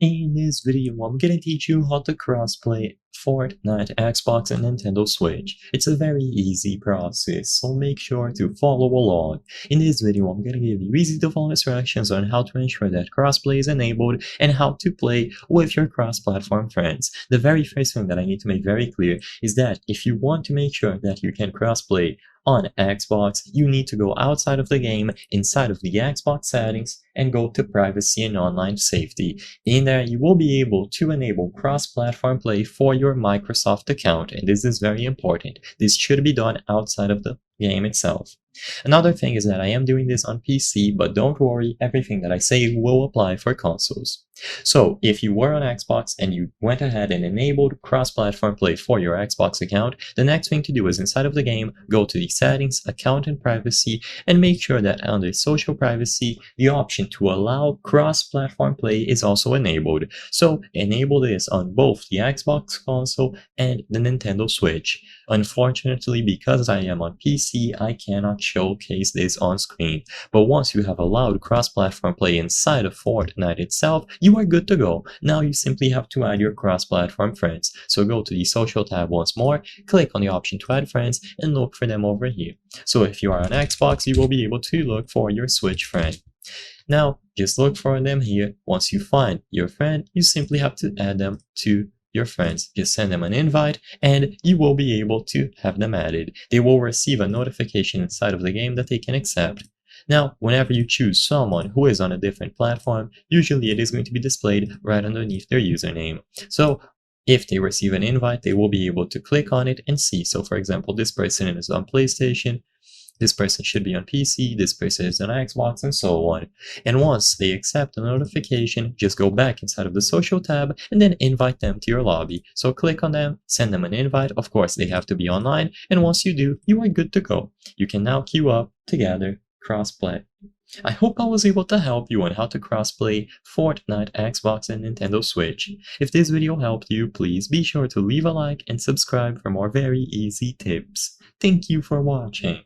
In this video, I'm gonna teach you how to crossplay Fortnite, Xbox, and Nintendo Switch. It's a very easy process, so make sure to follow along. In this video, I'm gonna give you easy to follow instructions on how to ensure that crossplay is enabled and how to play with your cross-platform friends. The very first thing that I need to make very clear is that if you want to make sure that you can crossplay on Xbox, you need to go outside of the game, inside of the Xbox settings, and go to privacy and online safety. In there, you will be able to enable cross-platform play for your Microsoft account, and this is very important. This should be done outside of the game itself. Another thing is that I am doing this on PC, but don't worry, everything that I say will apply for consoles. So, if you were on Xbox and you went ahead and enabled cross-platform play for your Xbox account, the next thing to do is inside of the game, go to the settings, account and privacy, and make sure that under social privacy, the option to allow cross-platform play is also enabled. So, enable this on both the Xbox console and the Nintendo Switch. Unfortunately, because I am on PC, I cannot showcase this on screen. But once you have allowed cross-platform play inside of Fortnite itself, you are good to go. Now you simply have to add your cross-platform friends. So go to the social tab once more, click on the option to add friends, and look for them over here. So if you are on Xbox, you will be able to look for your Switch friend. Now, just look for them here. Once you find your friend, you simply have to add them to your friends. Just send them an invite and you will be able to have them added. They will receive a notification inside of the game that they can accept. Now, whenever you choose someone who is on a different platform, usually it is going to be displayed right underneath their username. So if they receive an invite, they will be able to click on it and see. So for example, this person is on PlayStation, this person should be on PC, this person is on Xbox, and so on. And once they accept the notification, just go back inside of the social tab and then invite them to your lobby. So click on them, send them an invite. Of course, they have to be online. And once you do, you are good to go. You can now queue up together, crossplay. I hope I was able to help you on how to crossplay Fortnite, Xbox, and Nintendo Switch. If this video helped you, please be sure to leave a like and subscribe for more very easy tips. Thank you for watching.